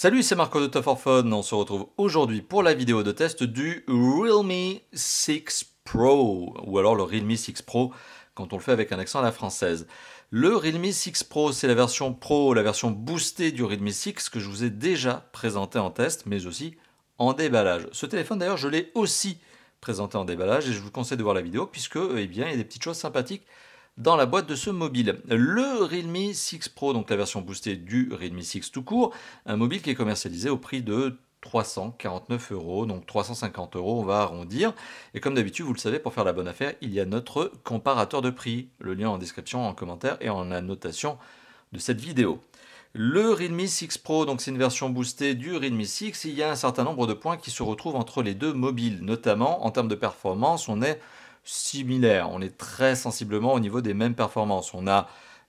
Salut, c'est Marco de Tough for Fun. On se retrouve aujourd'hui pour la vidéo de test du Realme 6 Pro, ou alors le Realme 6 Pro quand on le fait avec un accent à la française. Le Realme 6 Pro, c'est la version Pro, la version boostée du Realme 6 que je vous ai déjà présenté en test, mais aussi en déballage. Ce téléphone d'ailleurs, je l'ai aussi présenté en déballage et je vous conseille de voir la vidéo puisque, eh bien, il y a des petites choses sympathiques dans la boîte de ce mobile. Le Realme 6 Pro, donc la version boostée du Realme 6 tout court, un mobile qui est commercialisé au prix de 349 euros, donc 350 euros, on va arrondir. Et comme d'habitude, vous le savez, pour faire la bonne affaire, il y a notre comparateur de prix. Le lien en description, en commentaire et en annotation de cette vidéo. Le Realme 6 Pro, donc c'est une version boostée du Realme 6, il y a un certain nombre de points qui se retrouvent entre les deux mobiles, notamment en termes de performance, on est similaire, on est très sensiblement au niveau des mêmes performances. On a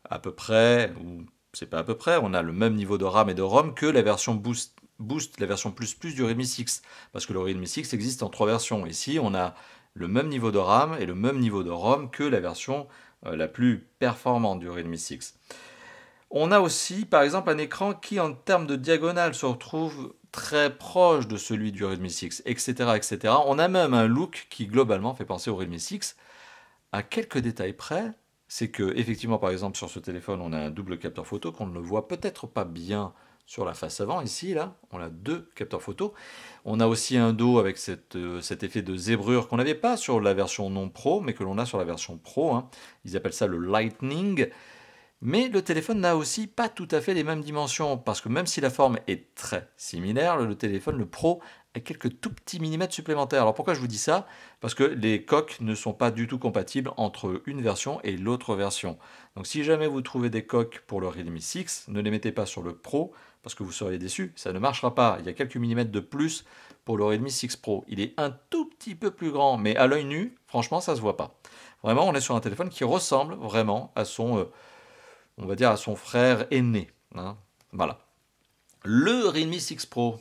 à peu près, ou c'est pas à peu près, on a le même niveau de RAM et de ROM que la version Boost, la version plus plus du Realme 6, parce que le Realme 6 existe en trois versions. Ici, on a le même niveau de RAM et le même niveau de ROM que la version la plus performante du Realme 6. On a aussi, par exemple, un écran qui, en termes de diagonale, se retrouve très proche de celui du Realme 6, etc., etc. On a même un look qui, globalement, fait penser au Realme 6. À quelques détails près, c'est que, effectivement, par exemple, sur ce téléphone, on a un double capteur photo qu'on ne voit peut-être pas bien sur la face avant. Ici, là, on a deux capteurs photo. On a aussi un dos avec cet effet de zébrure qu'on n'avait pas sur la version non pro, mais que l'on a sur la version pro, hein. Ils appellent ça le Lightning. Mais le téléphone n'a aussi pas tout à fait les mêmes dimensions, parce que même si la forme est très similaire, le téléphone, le Pro, a quelques tout petits millimètres supplémentaires. Alors pourquoi je vous dis ça? Parce que les coques ne sont pas du tout compatibles entre une version et l'autre version. Donc si jamais vous trouvez des coques pour le Realme 6, ne les mettez pas sur le Pro, parce que vous seriez déçus, ça ne marchera pas. Il y a quelques millimètres de plus pour le Realme 6 Pro. Il est un tout petit peu plus grand, mais à l'œil nu, franchement, ça ne se voit pas. Vraiment, on est sur un téléphone qui ressemble vraiment à son on va dire à son frère aîné, hein. Voilà. Le Realme 6 Pro,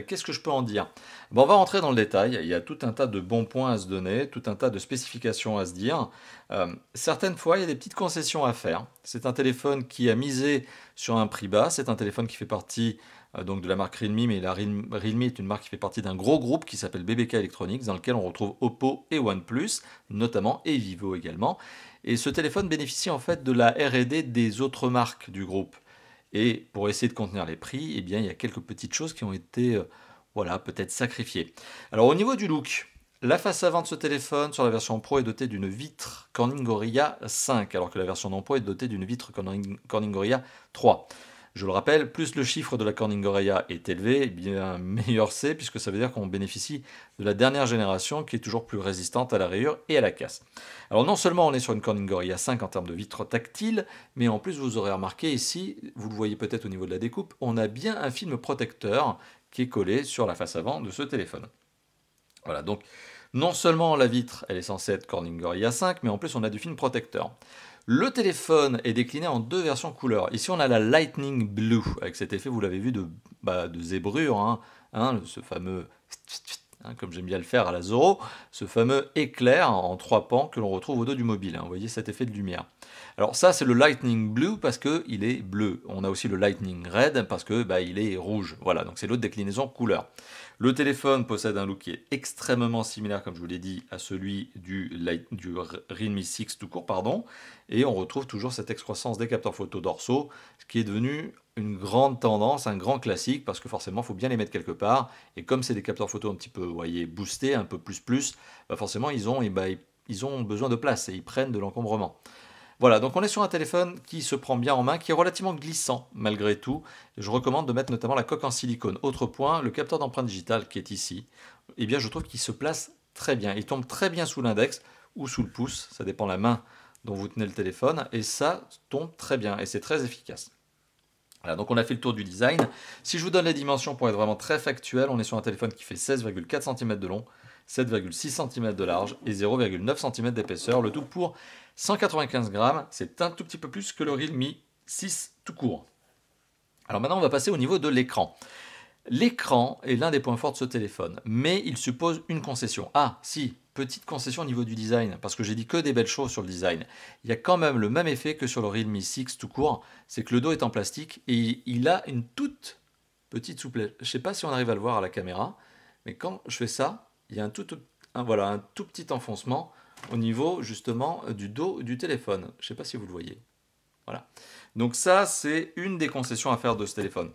qu'est-ce que je peux en dire? Bon, on va rentrer dans le détail. Il y a tout un tas de bons points à se donner, tout un tas de spécifications à se dire. Certaines fois, il y a des petites concessions à faire. C'est un téléphone qui a misé sur un prix bas. C'est un téléphone qui fait partie donc de la marque Realme, mais Realme est une marque qui fait partie d'un gros groupe qui s'appelle BBK Electronics, dans lequel on retrouve Oppo et OnePlus, notamment, et Vivo également. Et ce téléphone bénéficie en fait de la R&D des autres marques du groupe. Et pour essayer de contenir les prix, eh bien, il y a quelques petites choses qui ont été voilà, peut-être sacrifiées. Alors au niveau du look, la face avant de ce téléphone sur la version Pro est dotée d'une vitre Corning Gorilla 5, alors que la version non Pro est dotée d'une vitre Corning Gorilla 3. Je le rappelle, plus le chiffre de la Corning Gorilla est élevé, eh bien meilleur c'est, puisque ça veut dire qu'on bénéficie de la dernière génération qui est toujours plus résistante à la rayure et à la casse. Alors non seulement on est sur une Corning Gorilla 5 en termes de vitre tactile, mais en plus vous aurez remarqué ici, vous le voyez peut-être au niveau de la découpe, on a bien un film protecteur qui est collé sur la face avant de ce téléphone. Voilà, donc non seulement la vitre elle est censée être Corning Gorilla 5, mais en plus on a du film protecteur. Le téléphone est décliné en deux versions couleurs. Ici, on a la Lightning Blue, avec cet effet, vous l'avez vu, de zébrure, hein, ce fameux, comme j'aime bien le faire à la Zorro, ce fameux éclair en trois pans que l'on retrouve au dos du mobile. Hein. Vous voyez cet effet de lumière. Alors ça, c'est le Lightning Blue parce qu'il est bleu. On a aussi le Lightning Red parce que il est rouge. Voilà, donc c'est l'autre déclinaison couleur. Le téléphone possède un look qui est extrêmement similaire, comme je vous l'ai dit, à celui du Realme 6 tout court, pardon. Et on retrouve toujours cette excroissance des capteurs photo dorsaux, ce qui est devenu une grande tendance, un grand classique, parce que forcément, il faut bien les mettre quelque part. Et comme c'est des capteurs photo un petit peu, vous voyez, boostés, un peu plus, forcément, ils ont besoin de place et ils prennent de l'encombrement. Voilà, donc on est sur un téléphone qui se prend bien en main, qui est relativement glissant malgré tout. Je recommande de mettre notamment la coque en silicone. Autre point, le capteur d'empreinte digitale qui est ici, eh bien je trouve qu'il se place très bien. Il tombe très bien sous l'index ou sous le pouce, ça dépend de la main dont vous tenez le téléphone, et ça tombe très bien et c'est très efficace. Voilà, donc on a fait le tour du design. Si je vous donne les dimensions pour être vraiment très factuel, on est sur un téléphone qui fait 16,4 cm de long, 7,6 cm de large et 0,9 cm d'épaisseur, le tout pour 195 grammes, c'est un tout petit peu plus que le Realme 6 tout court. Alors maintenant on va passer au niveau de l'écran. L'écran est l'un des points forts de ce téléphone, mais il suppose une concession. Ah si, petite concession au niveau du design, parce que j'ai dit que des belles choses sur le design. Il y a quand même le même effet que sur le Realme 6 tout court, c'est que le dos est en plastique et il a une toute petite souplesse. Je ne sais pas si on arrive à le voir à la caméra, mais quand je fais ça, il y a voilà, un tout petit enfoncement au niveau justement du dos du téléphone. Je ne sais pas si vous le voyez. Voilà. Donc ça, c'est une des concessions à faire de ce téléphone.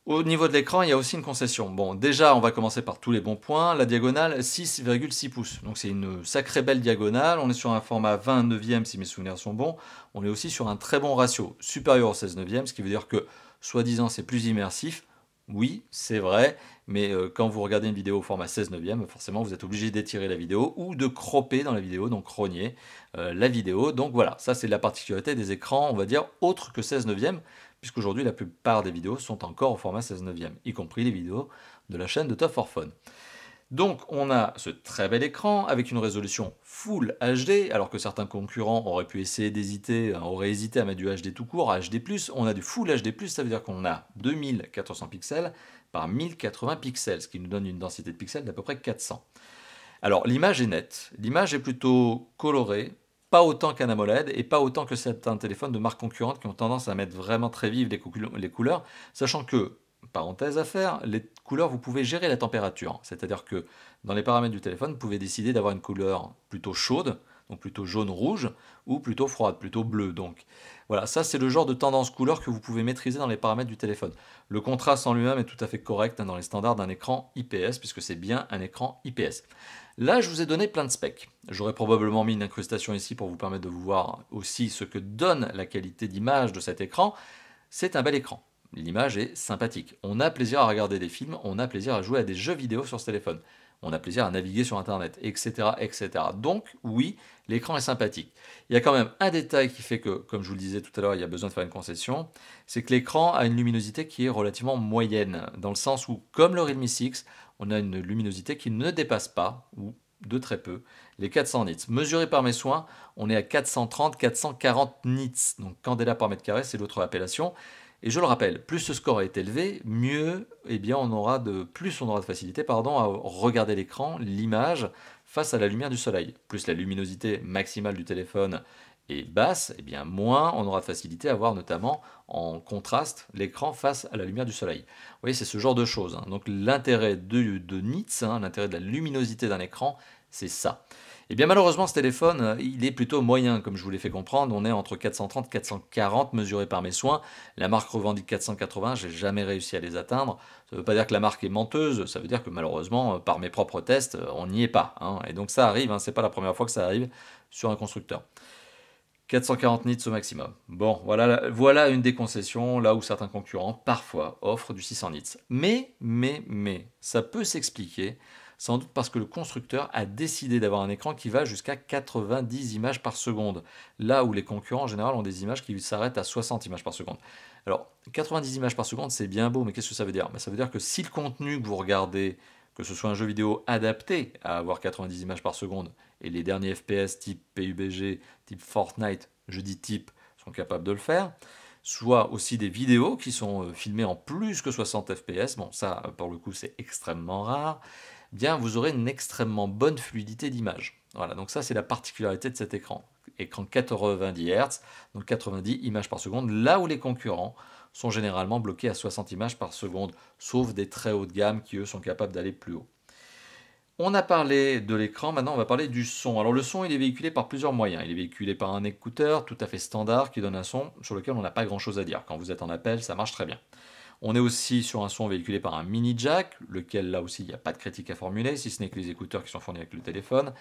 Au niveau de l'écran, il y a aussi une concession. Bon, déjà, on va commencer par tous les bons points. La diagonale, 6,6 pouces. Donc c'est une sacrée belle diagonale. On est sur un format 20 neuvième si mes souvenirs sont bons. On est aussi sur un très bon ratio, supérieur au 16 neuvième, ce qui veut dire que, soi-disant, c'est plus immersif. Oui, c'est vrai, mais quand vous regardez une vidéo au format 16 neuvième, forcément, vous êtes obligé d'étirer la vidéo ou de cropper dans la vidéo, donc rogner la vidéo. Donc voilà, ça c'est la particularité des écrans, on va dire, autres que 16 neuvième, puisqu'aujourd'hui la plupart des vidéos sont encore au format 16 neuvième, y compris les vidéos de la chaîne de Top for Fun. Donc on a ce très bel écran avec une résolution Full HD, alors que certains concurrents auraient pu essayer auraient hésité à mettre du HD tout court, à HD+. On a du Full HD+, ça veut dire qu'on a 2400 pixels par 1080 pixels, ce qui nous donne une densité de pixels d'à peu près 400. Alors l'image est nette, l'image est plutôt colorée, pas autant qu'un AMOLED et pas autant que certains téléphones de marques concurrentes qui ont tendance à mettre vraiment très vives les couleurs, sachant que, parenthèse à faire, les couleurs, vous pouvez gérer la température. C'est-à-dire que dans les paramètres du téléphone, vous pouvez décider d'avoir une couleur plutôt chaude, donc plutôt jaune-rouge, ou plutôt froide, plutôt bleu. Donc voilà, ça c'est le genre de tendance couleur que vous pouvez maîtriser dans les paramètres du téléphone. Le contraste en lui-même est tout à fait correct dans les standards d'un écran IPS, puisque c'est bien un écran IPS. Là, je vous ai donné plein de specs. J'aurais probablement mis une incrustation ici pour vous permettre de vous voir aussi ce que donne la qualité d'image de cet écran. C'est un bel écran. L'image est sympathique. On a plaisir à regarder des films, on a plaisir à jouer à des jeux vidéo sur ce téléphone. On a plaisir à naviguer sur Internet, etc. etc. Donc, oui, l'écran est sympathique. Il y a quand même un détail qui fait que, comme je vous le disais tout à l'heure, il y a besoin de faire une concession, c'est que l'écran a une luminosité qui est relativement moyenne, dans le sens où, comme le Realme 6, on a une luminosité qui ne dépasse pas, ou de très peu, les 400 nits. Mesuré par mes soins, on est à 430-440 nits, donc candela par mètre carré, c'est l'autre appellation. Et je le rappelle, plus ce score est élevé, mieux, plus on aura de facilité à regarder l'écran, l'image, face à la lumière du soleil. Plus la luminosité maximale du téléphone est basse, moins on aura de facilité à voir notamment en contraste l'écran face à la lumière du soleil. Vous voyez, c'est ce genre de choses. Donc l'intérêt de nits, l'intérêt de la luminosité d'un écran, c'est ça. Et bien malheureusement ce téléphone, il est plutôt moyen, comme je vous l'ai fait comprendre. On est entre 430 et 440 mesurés par mes soins. La marque revendique 480, j'ai jamais réussi à les atteindre. Ça ne veut pas dire que la marque est menteuse, ça veut dire que malheureusement, par mes propres tests, on n'y est pas. Et donc ça arrive, c'est pas la première fois que ça arrive sur un constructeur. 440 nits au maximum. Bon, voilà une des concessions, là où certains concurrents, parfois, offrent du 600 nits. Mais, ça peut s'expliquer, sans doute parce que le constructeur a décidé d'avoir un écran qui va jusqu'à 90 images par seconde, là où les concurrents en général ont des images qui s'arrêtent à 60 images par seconde. Alors, 90 images par seconde, c'est bien beau, mais qu'est-ce que ça veut dire? Ça veut dire que si le contenu que vous regardez, que ce soit un jeu vidéo adapté à avoir 90 images par seconde, et les derniers FPS type PUBG, type Fortnite, je dis type, sont capables de le faire, soit aussi des vidéos qui sont filmées en plus que 60 fps, bon ça pour le coup c'est extrêmement rare, bien vous aurez une extrêmement bonne fluidité d'image. Voilà, donc ça c'est la particularité de cet écran. Écran 90 Hz, donc 90 images par seconde, là où les concurrents sont généralement bloqués à 60 images par seconde, sauf des très hauts de gamme qui eux sont capables d'aller plus haut. On a parlé de l'écran, maintenant on va parler du son. Alors le son il est véhiculé par plusieurs moyens. Il est véhiculé par un écouteur tout à fait standard qui donne un son sur lequel on n'a pas grand chose à dire. Quand vous êtes en appel, ça marche très bien. On est aussi sur un son véhiculé par un mini jack, lequel là aussi il n'y a pas de critique à formuler, si ce n'est que les écouteurs qui sont fournis avec le téléphone,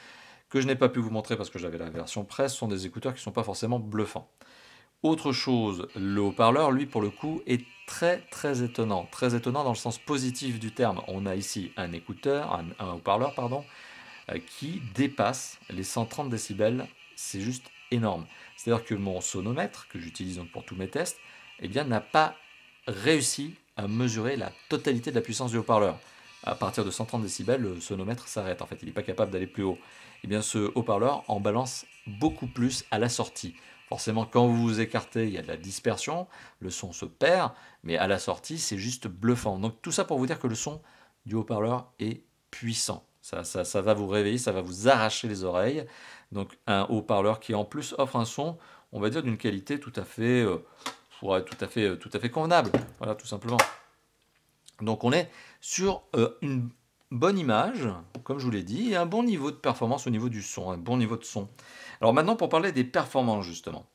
que je n'ai pas pu vous montrer parce que j'avais la version presse, sont des écouteurs qui ne sont pas forcément bluffants. Autre chose, le haut-parleur, lui, pour le coup, est très étonnant. Très étonnant dans le sens positif du terme. On a ici un écouteur, un haut-parleur, pardon, qui dépasse les 130 décibels. C'est juste énorme. C'est-à-dire que mon sonomètre, que j'utilise donc pour tous mes tests, n'a pas réussi à mesurer la totalité de la puissance du haut-parleur. À partir de 130 décibels, le sonomètre s'arrête. En fait, il n'est pas capable d'aller plus haut. Ce haut-parleur en balance beaucoup plus à la sortie. Forcément, quand vous vous écartez, il y a de la dispersion, le son se perd, mais à la sortie, c'est juste bluffant. Donc tout ça pour vous dire que le son du haut-parleur est puissant. Ça va vous réveiller, ça va vous arracher les oreilles. Donc un haut-parleur qui en plus offre un son, on va dire d'une qualité tout à fait convenable. Voilà, tout simplement. Donc on est sur une bonne image, comme je vous l'ai dit, et un bon niveau de performance au niveau du son, un bon niveau de son. Alors maintenant, pour parler des performances, justement,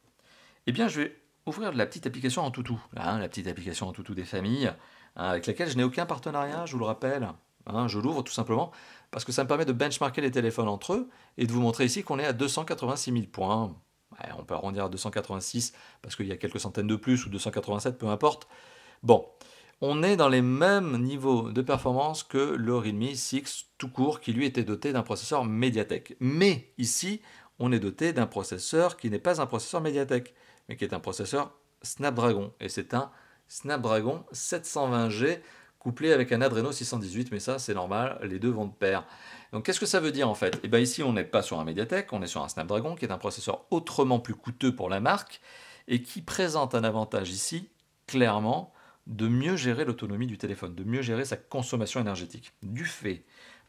eh bien, je vais ouvrir la petite application Antutu, hein, la petite application Antutu des familles, hein, avec laquelle je n'ai aucun partenariat, je vous le rappelle. Hein, je l'ouvre tout simplement parce que ça me permet de benchmarker les téléphones entre eux et de vous montrer ici qu'on est à 286 000 points. Ouais, on peut arrondir à 286 parce qu'il y a quelques centaines de plus ou 287, peu importe. Bon, on est dans les mêmes niveaux de performance que le Realme 6 tout court qui lui était doté d'un processeur Mediatek. Mais ici, on est doté d'un processeur qui n'est pas un processeur Mediatek, mais qui est un processeur Snapdragon. Et c'est un Snapdragon 720G couplé avec un Adreno 618, mais ça c'est normal, les deux vont de pair. Donc qu'est-ce que ça veut dire en fait? Eh bien ici on n'est pas sur un Mediatek, on est sur un Snapdragon qui est un processeur autrement plus coûteux pour la marque et qui présente un avantage ici, clairement, de mieux gérer l'autonomie du téléphone, de mieux gérer sa consommation énergétique. Du fait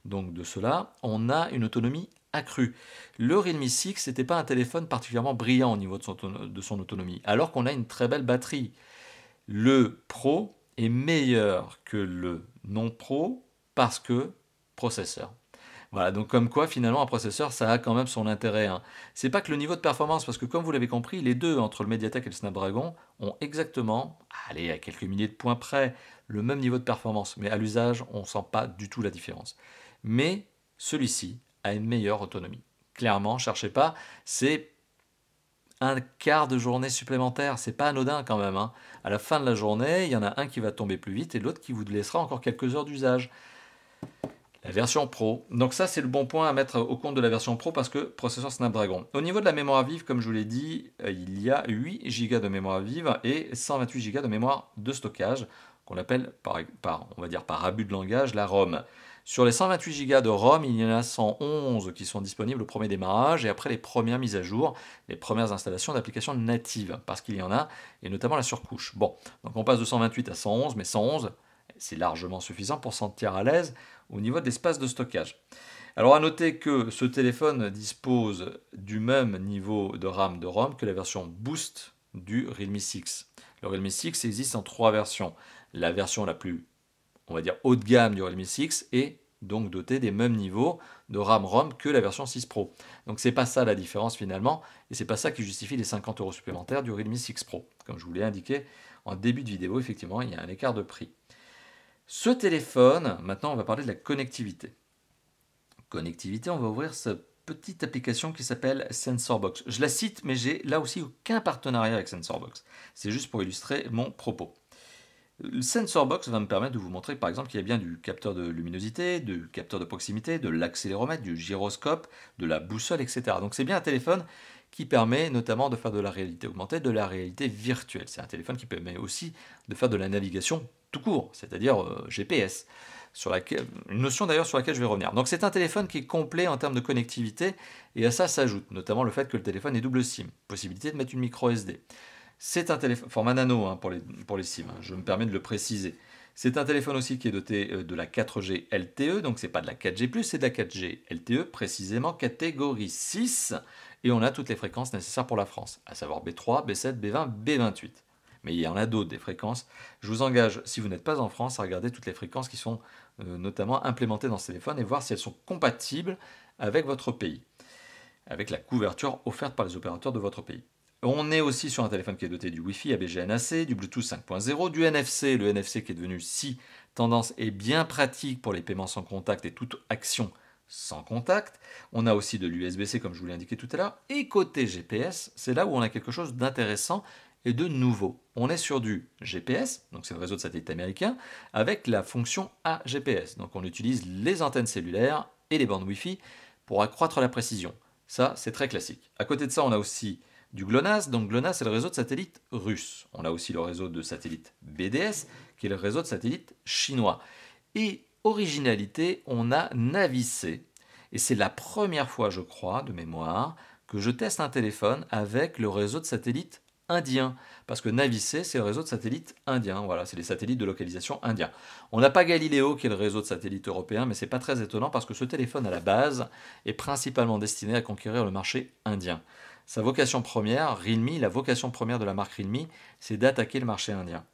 donc de cela, on a une autonomie accrue. Le Realme 6 n'était pas un téléphone particulièrement brillant au niveau de son autonomie, alors qu'on a une très belle batterie. Le Pro est meilleur que le non Pro parce que processeur. Voilà, donc comme quoi finalement un processeur ça a quand même son intérêt. Hein. C'est pas que le niveau de performance, parce que comme vous l'avez compris, les deux entre le Mediatek et le Snapdragon ont exactement, allez, à quelques milliers de points près, le même niveau de performance. Mais à l'usage, on ne sent pas du tout la différence. Mais celui-ci a une meilleure autonomie. Clairement, cherchez pas, c'est un quart de journée supplémentaire, c'est pas anodin quand même. Hein. À la fin de la journée, il y en a un qui va tomber plus vite et l'autre qui vous laissera encore quelques heures d'usage. La version Pro. Donc ça, c'est le bon point à mettre au compte de la version Pro parce que processeur Snapdragon. Au niveau de la mémoire vive, comme je vous l'ai dit, il y a 8 Go de mémoire vive et 128 Go de mémoire de stockage qu'on appelle on va dire par abus de langage la ROM. Sur les 128 Go de ROM, il y en a 111 qui sont disponibles au premier démarrage et après les premières mises à jour, les premières installations d'applications natives, parce qu'il y en a, et notamment la surcouche. Bon, donc on passe de 128 à 111, mais 111, c'est largement suffisant pour se sentir à l'aise au niveau de l'espace de stockage. Alors à noter que ce téléphone dispose du même niveau de RAM de ROM que la version Boost du Realme 6. Le Realme 6 existe en 3 versions. La version la plus, on va dire, haut de gamme du Realme 6 est donc dotée des mêmes niveaux de RAM ROM que la version 6 Pro. Donc c'est pas ça la différence finalement, et c'est pas ça qui justifie les 50 € supplémentaires du Realme 6 Pro. Comme je vous l'ai indiqué en début de vidéo, effectivement, il y a un écart de prix. Ce téléphone, maintenant on va parler de la connectivité. Connectivité, on va ouvrir cette petite application qui s'appelle SensorBox. Je la cite, mais j'ai là aussi aucun partenariat avec SensorBox. C'est juste pour illustrer mon propos. Le SensorBox va me permettre de vous montrer par exemple qu'il y a bien du capteur de luminosité, du capteur de proximité, de l'accéléromètre, du gyroscope, de la boussole, etc. Donc c'est bien un téléphone qui permet notamment de faire de la réalité augmentée, de la réalité virtuelle. C'est un téléphone qui permet aussi de faire de la navigation tout court, c'est-à-dire GPS, une notion d'ailleurs sur laquelle je vais revenir. Donc c'est un téléphone qui est complet en termes de connectivité, et à ça s'ajoute notamment le fait que le téléphone est double SIM, possibilité de mettre une micro SD. C'est un téléphone, format nano hein, pour les SIM, hein, je me permets de le préciser. C'est un téléphone aussi qui est doté de la 4G LTE, donc c'est pas de la 4G+, c'est de la 4G LTE, précisément catégorie 6, et on a toutes les fréquences nécessaires pour la France, à savoir B3, B7, B20, B28. Mais il y en a d'autres des fréquences. Je vous engage, si vous n'êtes pas en France, à regarder toutes les fréquences qui sont notamment implémentées dans ce téléphone et voir si elles sont compatibles avec votre pays, avec la couverture offerte par les opérateurs de votre pays. On est aussi sur un téléphone qui est doté du Wi-Fi ABG-NAC, du Bluetooth 5.0, du NFC, le NFC qui est devenu si tendance et bien pratique pour les paiements sans contact et toute action sans contact. On a aussi de l'USB-C comme je vous l'ai indiqué tout à l'heure. Et côté GPS, c'est là où on a quelque chose d'intéressant et de nouveau. On est sur du GPS, donc c'est le réseau de satellites américain, avec la fonction AGPS. Donc on utilise les antennes cellulaires et les bandes Wi-Fi pour accroître la précision. Ça, c'est très classique. À côté de ça, on a aussi du GLONASS. Donc GLONASS, c'est le réseau de satellites russe. On a aussi le réseau de satellites BDS, qui est le réseau de satellites chinois. Et originalité, on a Navi-C. Et c'est la première fois, je crois, de mémoire, que je teste un téléphone avec le réseau de satellites indien, parce que Navi-C, c'est le réseau de satellites indien. Voilà, c'est les satellites de localisation indiens. On n'a pas Galileo, qui est le réseau de satellites européen, mais c'est pas très étonnant parce que ce téléphone, à la base, est principalement destiné à conquérir le marché indien. Sa vocation première, Realme, la vocation première de la marque Realme, c'est d'attaquer le marché indien.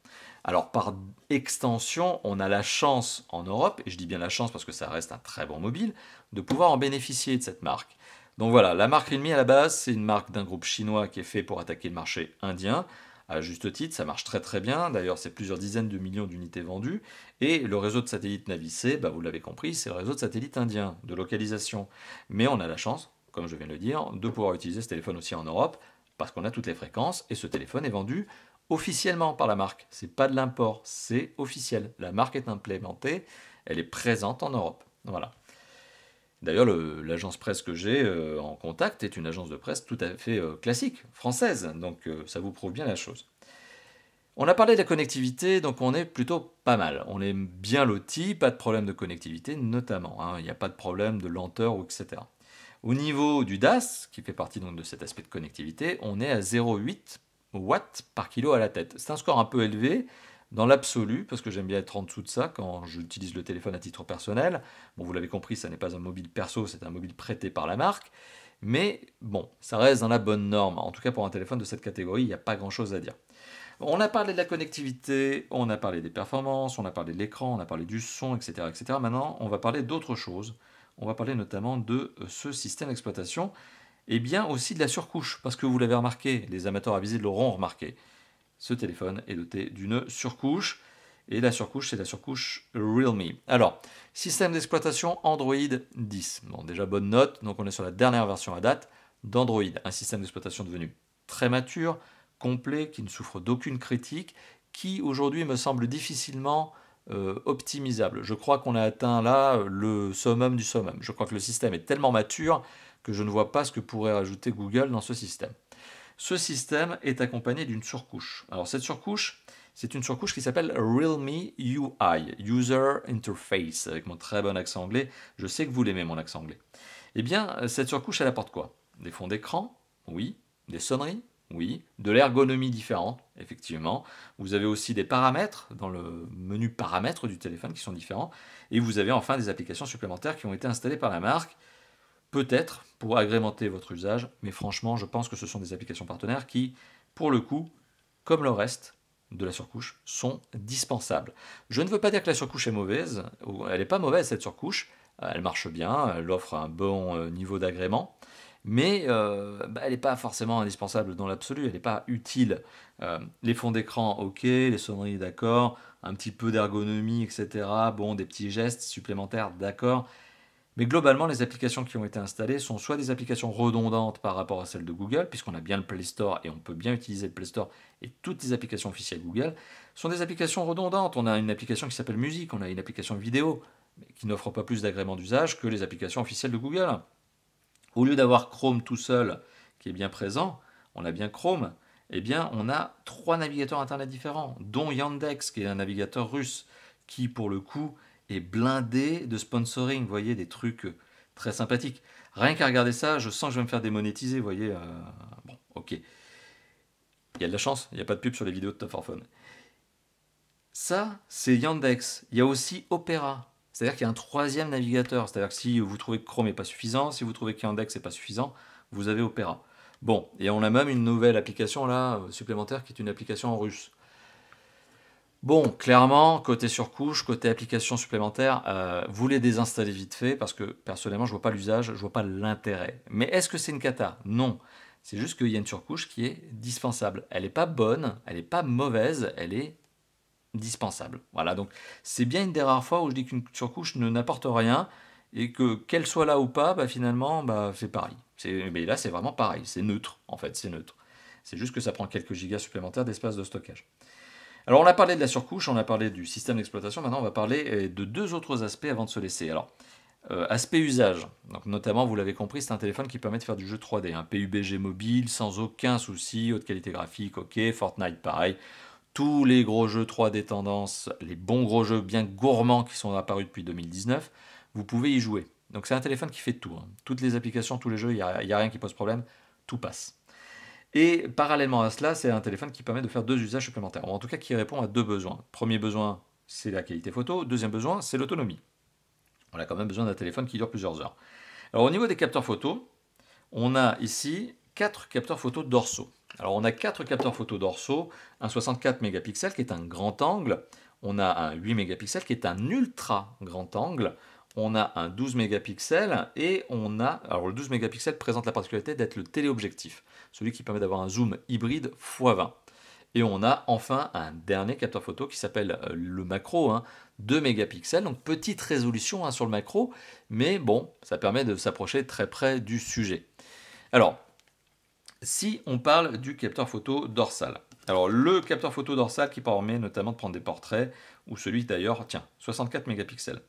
Alors par extension, on a la chance en Europe, et je dis bien la chance parce que ça reste un très bon mobile, de pouvoir en bénéficier de cette marque. Donc voilà, la marque Realme à la base, c'est une marque d'un groupe chinois qui est fait pour attaquer le marché indien. À juste titre, ça marche très très bien. D'ailleurs, c'est plusieurs dizaines de millions d'unités vendues. Et le réseau de satellites Navi-C, vous l'avez compris, c'est le réseau de satellites indien, de localisation. Mais on a la chance, comme je viens de le dire, de pouvoir utiliser ce téléphone aussi en Europe, parce qu'on a toutes les fréquences, et ce téléphone est vendu officiellement par la marque. C'est pas de l'import, c'est officiel. La marque est implémentée, elle est présente en Europe. Voilà. D'ailleurs, l'agence presse que j'ai en contact est une agence de presse tout à fait classique, française, donc ça vous prouve bien la chose. On a parlé de la connectivité, donc on est plutôt pas mal. On est bien loti, pas de problème de connectivité notamment. Hein. Il n'y a pas de problème de lenteur, etc. Au niveau du DAS, qui fait partie donc de cet aspect de connectivité, on est à 0,8 watts par kilo à la tête. C'est un score un peu élevé dans l'absolu, parce que j'aime bien être en dessous de ça quand j'utilise le téléphone à titre personnel. Bon, vous l'avez compris, ça n'est pas un mobile perso, c'est un mobile prêté par la marque. Mais bon, ça reste dans la bonne norme. En tout cas, pour un téléphone de cette catégorie, il n'y a pas grand-chose à dire. On a parlé de la connectivité, on a parlé des performances, on a parlé de l'écran, on a parlé du son, etc., etc. Maintenant, on va parler d'autre chose. On va parler notamment de ce système d'exploitation et bien aussi de la surcouche, parce que vous l'avez remarqué, les amateurs avisés l'auront remarqué. Ce téléphone est doté d'une surcouche, et la surcouche, c'est la surcouche Realme. Alors, système d'exploitation Android 10. Bon, déjà bonne note, donc on est sur la dernière version à date d'Android, un système d'exploitation devenu très mature, complet, qui ne souffre d'aucune critique, qui aujourd'hui me semble difficilement optimisable. Je crois qu'on a atteint là le summum du summum. Je crois que le système est tellement mature que je ne vois pas ce que pourrait rajouter Google dans ce système. Ce système est accompagné d'une surcouche. Alors cette surcouche, c'est une surcouche qui s'appelle Realme UI, User Interface, avec mon très bon accent anglais. Je sais que vous l'aimez, mon accent anglais. Eh bien, cette surcouche, elle apporte quoi? Des fonds d'écran, oui. Des sonneries, oui. De l'ergonomie différente, effectivement. Vous avez aussi des paramètres dans le menu paramètres du téléphone qui sont différents. Et vous avez enfin des applications supplémentaires qui ont été installées par la marque, peut-être pour agrémenter votre usage, mais franchement, je pense que ce sont des applications partenaires qui, pour le coup, comme le reste de la surcouche, sont dispensables. Je ne veux pas dire que la surcouche est mauvaise, elle n'est pas mauvaise cette surcouche, elle marche bien, elle offre un bon niveau d'agrément, mais elle n'est pas forcément indispensable dans l'absolu, elle n'est pas utile. Les fonds d'écran, ok, les sonneries, d'accord, un petit peu d'ergonomie, etc. Bon, des petits gestes supplémentaires, d'accord. Mais globalement, les applications qui ont été installées sont soit des applications redondantes par rapport à celles de Google, puisqu'on a bien le Play Store et on peut bien utiliser le Play Store et toutes les applications officielles Google, sont des applications redondantes. On a une application qui s'appelle Musique, on a une application vidéo, mais qui n'offre pas plus d'agrément d'usage que les applications officielles de Google. Au lieu d'avoir Chrome tout seul, qui est bien présent, on a bien Chrome, eh bien on a 3 navigateurs internet différents, dont Yandex, qui est un navigateur russe, qui pour le coup est blindé de sponsoring, vous voyez, des trucs très sympathiques. Rien qu'à regarder ça, je sens que je vais me faire démonétiser, vous voyez. Bon, ok. Il y a de la chance, il n'y a pas de pub sur les vidéos de Top 4 Phone. Ça, c'est Yandex. Il y a aussi Opera. C'est-à-dire qu'il y a un troisième navigateur. C'est-à-dire que si vous trouvez que Chrome n'est pas suffisant, si vous trouvez que Yandex n'est pas suffisant, vous avez Opera. Bon, et on a même une nouvelle application là, supplémentaire, qui est une application en russe. Bon, clairement, côté surcouche, côté application supplémentaire, vous les désinstallez vite fait parce que personnellement, je vois pas l'usage, je vois pas l'intérêt. Mais est-ce que c'est une cata? Non. C'est juste qu'il y a une surcouche qui est dispensable. Elle n'est pas bonne, elle n'est pas mauvaise, elle est dispensable. Voilà, donc c'est bien une des rares fois où je dis qu'une surcouche ne n'apporte rien et que qu'elle soit là ou pas, finalement, c'est pareil. Mais là, c'est vraiment pareil, c'est neutre, en fait, c'est neutre. C'est juste que ça prend quelques gigas supplémentaires d'espace de stockage. Alors on a parlé de la surcouche, on a parlé du système d'exploitation, maintenant on va parler de deux autres aspects avant de se laisser. Alors, aspect usage, donc notamment vous l'avez compris, c'est un téléphone qui permet de faire du jeu 3D, un PUBG mobile sans aucun souci, haute qualité graphique, ok, Fortnite pareil, tous les gros jeux 3D tendance, les bons gros jeux bien gourmands qui sont apparus depuis 2019, vous pouvez y jouer. Donc c'est un téléphone qui fait tout, hein. Toutes les applications, tous les jeux, il n'y a rien qui pose problème, tout passe. Et parallèlement à cela, c'est un téléphone qui permet de faire deux usages supplémentaires, ou en tout cas qui répond à deux besoins. Premier besoin, c'est la qualité photo. Deuxième besoin, c'est l'autonomie. On a quand même besoin d'un téléphone qui dure plusieurs heures. Alors au niveau des capteurs photo, on a ici 4 capteurs photo dorsaux. Alors on a 4 capteurs photo dorsaux, un 64 mégapixels qui est un grand angle, on a un 8 mégapixels qui est un ultra grand angle, on a un 12 mégapixels et on a, alors le 12 mégapixels présente la particularité d'être le téléobjectif, celui qui permet d'avoir un zoom hybride x20. Et on a enfin un dernier capteur photo qui s'appelle le macro, 2 mégapixels, donc petite résolution sur le macro, mais bon, ça permet de s'approcher très près du sujet. Alors, si on parle du capteur photo dorsal, alors le capteur photo dorsal qui permet notamment de prendre des portraits, ou celui d'ailleurs, tiens, 64 mégapixels.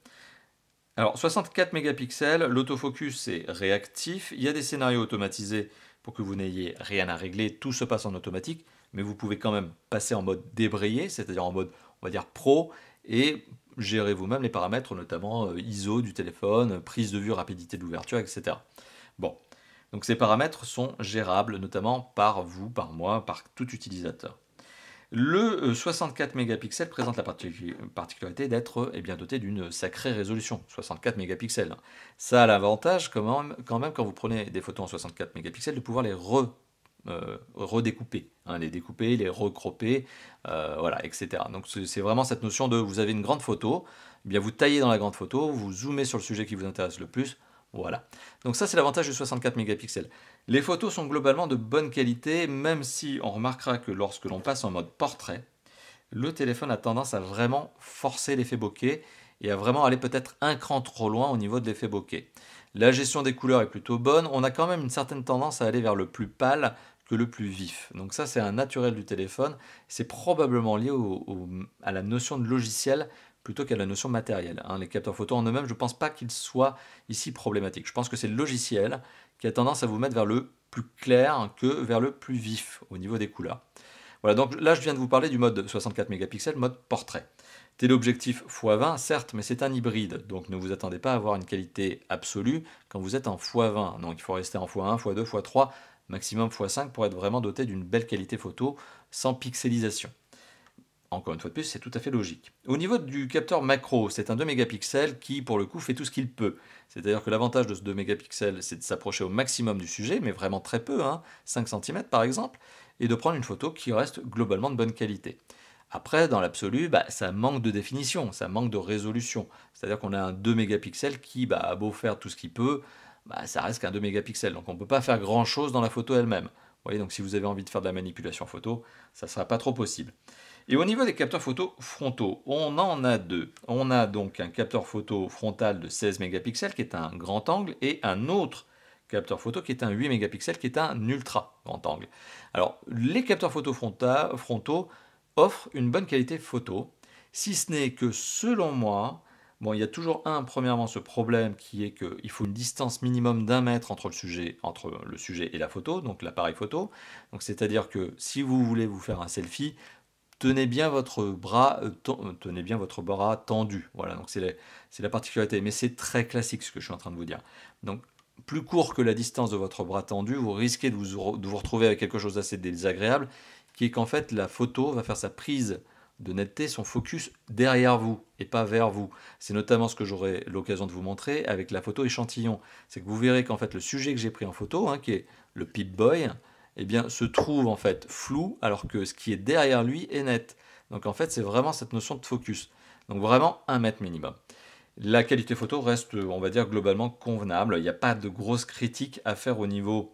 Alors 64 mégapixels, l'autofocus est réactif, il y a des scénarios automatisés pour que vous n'ayez rien à régler, tout se passe en automatique, mais vous pouvez quand même passer en mode débrayé, c'est-à-dire en mode, on va dire, pro, et gérer vous-même les paramètres, notamment ISO du téléphone, prise de vue, rapidité d'ouverture, etc. Bon, donc ces paramètres sont gérables, notamment par vous, par moi, par tout utilisateur. Le 64 mégapixels présente la particularité d'être doté d'une sacrée résolution, 64 mégapixels. Ça a l'avantage quand même quand vous prenez des photos en 64 mégapixels de pouvoir les redécouper, les découper, les recropper, voilà, etc. Donc c'est vraiment cette notion de vous avez une grande photo, eh bien vous taillez dans la grande photo, vous zoomez sur le sujet qui vous intéresse le plus, voilà. Donc ça c'est l'avantage du 64 mégapixels. Les photos sont globalement de bonne qualité, même si on remarquera que lorsque l'on passe en mode portrait, le téléphone a tendance à vraiment forcer l'effet bokeh et à vraiment aller peut-être un cran trop loin au niveau de l'effet bokeh. La gestion des couleurs est plutôt bonne, on a quand même une certaine tendance à aller vers le plus pâle que le plus vif. Donc ça c'est un naturel du téléphone, c'est probablement lié à la notion de logiciel plutôt qu'à la notion matérielle. Les capteurs photo en eux-mêmes, je ne pense pas qu'ils soient ici problématiques. Je pense que c'est le logiciel qui a tendance à vous mettre vers le plus clair que vers le plus vif au niveau des couleurs. Voilà, donc là je viens de vous parler du mode 64 mégapixels, mode portrait. Téléobjectif x20, certes, mais c'est un hybride, donc ne vous attendez pas à avoir une qualité absolue quand vous êtes en x20. Donc il faut rester en x1, x2, x3, maximum x5 pour être vraiment doté d'une belle qualité photo sans pixelisation. Encore une fois de plus, c'est tout à fait logique. Au niveau du capteur macro, c'est un 2 mégapixels qui, pour le coup, fait tout ce qu'il peut. C'est-à-dire que l'avantage de ce 2 mégapixels, c'est de s'approcher au maximum du sujet, mais vraiment très peu, 5 cm par exemple, et de prendre une photo qui reste globalement de bonne qualité. Après, dans l'absolu, ça manque de définition, ça manque de résolution. C'est-à-dire qu'on a un 2 mégapixels qui, a beau faire tout ce qu'il peut, ça reste qu'un 2 mégapixels. Donc on ne peut pas faire grand-chose dans la photo elle-même. Vous voyez, donc si vous avez envie de faire de la manipulation photo, ça ne sera pas trop possible. Et au niveau des capteurs photo frontaux, on en a deux. On a donc un capteur photo frontal de 16 mégapixels qui est un grand angle et un autre capteur photo qui est un 8 mégapixels qui est un ultra grand angle. Alors, les capteurs photo frontaux offrent une bonne qualité photo, si ce n'est que selon moi, bon, il y a toujours premièrement ce problème qui est qu'il faut une distance minimum d'1 mètre entre le sujet et la photo, donc l'appareil photo. Donc c'est-à-dire que si vous voulez vous faire un selfie, tenez bien votre bras tendu. Voilà, donc c'est la particularité. Mais c'est très classique ce que je suis en train de vous dire. Donc, plus court que la distance de votre bras tendu, vous risquez de vous retrouver avec quelque chose d'assez désagréable, qui est qu'en fait, la photo va faire sa prise de netteté, son focus derrière vous et pas vers vous. C'est notamment ce que j'aurai l'occasion de vous montrer avec la photo échantillon. C'est que vous verrez qu'en fait, le sujet que j'ai pris en photo, qui est le Pip-Boy, eh bien, se trouve en fait flou, alors que ce qui est derrière lui est net. Donc en fait, c'est vraiment cette notion de focus. Donc vraiment 1 mètre minimum. La qualité photo reste, on va dire, globalement convenable. Il n'y a pas de grosses critiques à faire au niveau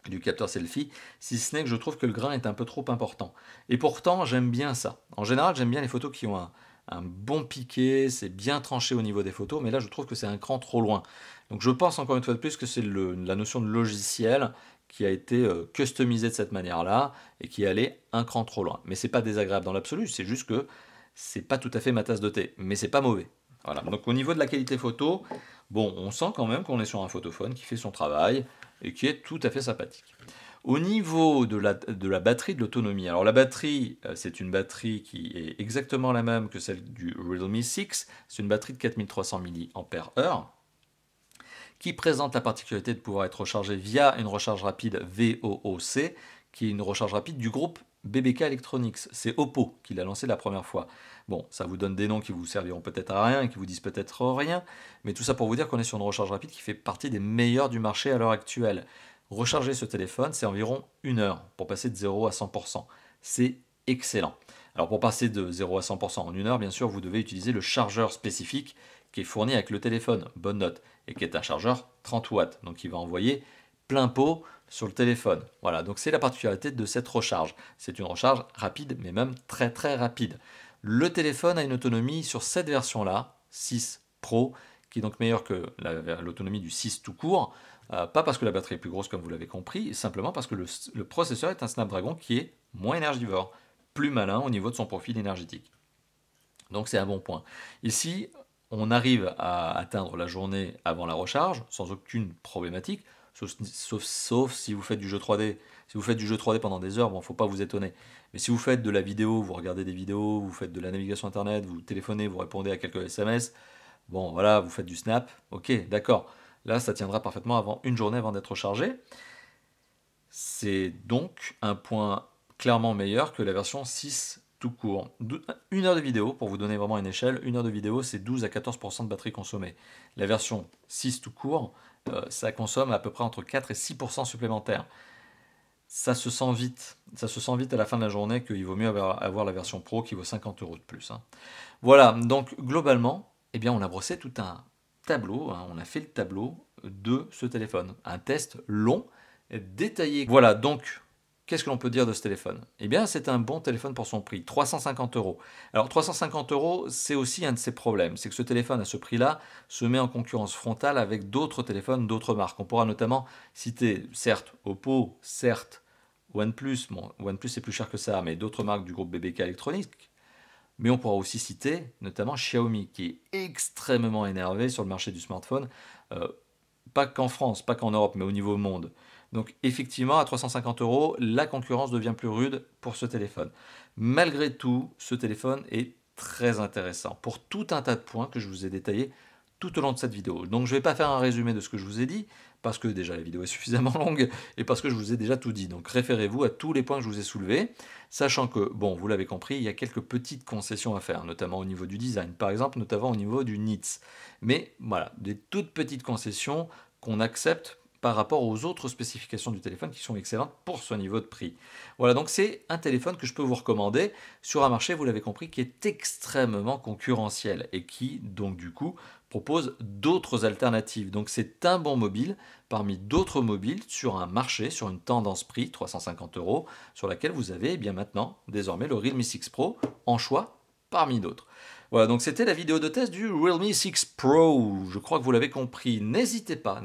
du capteur selfie, si ce n'est que je trouve que le grain est un peu trop important. Et pourtant, j'aime bien ça. En général, j'aime bien les photos qui ont un bon piqué, c'est bien tranché au niveau des photos, mais là, je trouve que c'est un cran trop loin. Donc je pense encore une fois de plus que c'est la notion de logiciel qui a été customisé de cette manière-là et qui est allé un cran trop loin. Mais c'est pas désagréable dans l'absolu, c'est juste que c'est pas tout à fait ma tasse de thé, mais c'est pas mauvais. Voilà. Donc au niveau de la qualité photo, bon, on sent quand même qu'on est sur un photophone qui fait son travail et qui est tout à fait sympathique. Au niveau de la batterie, de l'autonomie, alors la batterie, c'est une batterie qui est exactement la même que celle du Realme 6, c'est une batterie de 4300 mAh, qui présente la particularité de pouvoir être rechargée via une recharge rapide VOOC, qui est une recharge rapide du groupe BBK Electronics. C'est Oppo qui l'a lancé la première fois. Bon, ça vous donne des noms qui vous serviront peut-être à rien et qui vous disent peut-être rien, mais tout ça pour vous dire qu'on est sur une recharge rapide qui fait partie des meilleures du marché à l'heure actuelle. Recharger ce téléphone, c'est environ 1 heure pour passer de 0 à 100%. C'est excellent. Alors pour passer de 0 à 100% en 1 heure, bien sûr, vous devez utiliser le chargeur spécifique qui est fourni avec le téléphone, bonne note, et qui est un chargeur 30 watts, donc il va envoyer plein pot sur le téléphone. Voilà, donc c'est la particularité de cette recharge. C'est une recharge rapide, mais même très très rapide. Le téléphone a une autonomie sur cette version-là, 6 Pro, qui est donc meilleure que l'autonomie du 6 tout court. Pas parce que la batterie est plus grosse comme vous l'avez compris, simplement parce que le processeur est un Snapdragon qui est moins énergivore, plus malin au niveau de son profil énergétique. Donc c'est un bon point. Ici, on arrive à atteindre la journée avant la recharge sans aucune problématique, sauf si vous faites du jeu 3D. Si vous faites du jeu 3D pendant des heures, bon, faut pas vous étonner. Mais si vous faites de la vidéo, vous regardez des vidéos, vous faites de la navigation internet, vous téléphonez, vous répondez à quelques SMS, bon voilà, vous faites du snap, ok, d'accord. Là, ça tiendra parfaitement avant une journée avant d'être rechargé. C'est donc un point clairement meilleur que la version 6 tout court. 1 heure de vidéo, pour vous donner vraiment une échelle, 1 heure de vidéo, c'est 12 à 14% de batterie consommée. La version 6 tout court, ça consomme à peu près entre 4 et 6% supplémentaires. Ça se sent vite à la fin de la journée qu'il vaut mieux avoir la version Pro qui vaut 50 € de plus. Hein. Voilà, donc globalement, eh bien, on a brossé tout un tableau, hein, on a fait le tableau de ce téléphone. Un test long, détaillé. Voilà, donc, qu'est-ce que l'on peut dire de ce téléphone? Eh bien, c'est un bon téléphone pour son prix, 350 €. Alors, 350 €, c'est aussi un de ses problèmes. C'est que ce téléphone, à ce prix-là, se met en concurrence frontale avec d'autres téléphones, d'autres marques. On pourra notamment citer, certes, Oppo, certes, OnePlus. Bon, OnePlus, c'est plus cher que ça, mais d'autres marques du groupe BBK Electronics. Mais on pourra aussi citer notamment Xiaomi, qui est extrêmement énervé sur le marché du smartphone, pas qu'en France, pas qu'en Europe, mais au niveau monde. Donc effectivement, à 350 €, la concurrence devient plus rude pour ce téléphone. Malgré tout, ce téléphone est très intéressant pour tout un tas de points que je vous ai détaillés tout au long de cette vidéo. Donc je ne vais pas faire un résumé de ce que je vous ai dit, parce que déjà la vidéo est suffisamment longue, et parce que je vous ai déjà tout dit. Donc référez-vous à tous les points que je vous ai soulevés, sachant que, bon, vous l'avez compris, il y a quelques petites concessions à faire, notamment au niveau du design, par exemple, notamment au niveau du nits. Mais voilà, des toutes petites concessions qu'on accepte par rapport aux autres spécifications du téléphone qui sont excellentes pour ce niveau de prix. Voilà, donc c'est un téléphone que je peux vous recommander sur un marché, vous l'avez compris, qui est extrêmement concurrentiel et qui, donc du coup, propose d'autres alternatives. Donc c'est un bon mobile parmi d'autres mobiles sur un marché, sur une tendance prix, 350 €, sur laquelle vous avez eh bien maintenant, désormais, le Realme 6 Pro en choix parmi d'autres. Voilà, donc c'était la vidéo de test du Realme 6 Pro. Je crois que vous l'avez compris. N'hésitez pas,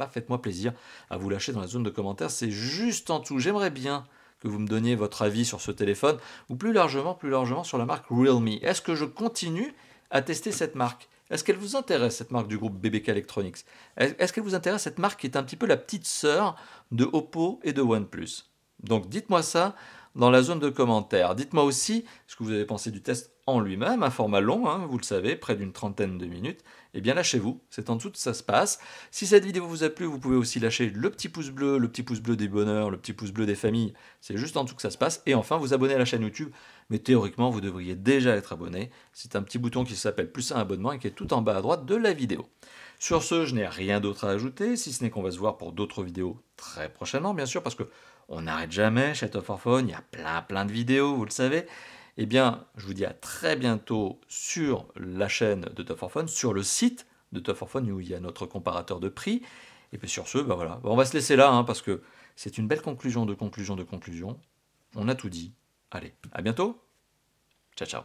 faites-moi plaisir à vous lâcher dans la zone de commentaires. C'est juste en dessous. J'aimerais bien que vous me donniez votre avis sur ce téléphone ou plus largement sur la marque Realme. Est-ce que je continue à tester cette marque? Est-ce qu'elle vous intéresse, cette marque du groupe BBK Electronics? Est-ce qu'elle vous intéresse, cette marque qui est un petit peu la petite sœur de Oppo et de OnePlus? Donc dites-moi ça dans la zone de commentaires. Dites-moi aussi ce que vous avez pensé du test en lui-même, un format long, hein, vous le savez, près d'une trentaine de minutes. Eh bien lâchez-vous, c'est en dessous que ça se passe. Si cette vidéo vous a plu, vous pouvez aussi lâcher le petit pouce bleu des bonheurs, le petit pouce bleu des familles, c'est juste en dessous que ça se passe. Et enfin, vous abonner à la chaîne YouTube, mais théoriquement, vous devriez déjà être abonné. C'est un petit bouton qui s'appelle plus un abonnement et qui est tout en bas à droite de la vidéo. Sur ce, je n'ai rien d'autre à ajouter, si ce n'est qu'on va se voir pour d'autres vidéos très prochainement, bien sûr, parce que on n'arrête jamais chez Top 4 Phone, il y a plein de vidéos, vous le savez. Eh bien, je vous dis à très bientôt sur la chaîne de Top 4 Phone, sur le site de Top 4 Phone où il y a notre comparateur de prix. Et puis sur ce, ben voilà, on va se laisser là, hein, parce que c'est une belle conclusion de conclusion. On a tout dit. Allez, à bientôt. Ciao, ciao.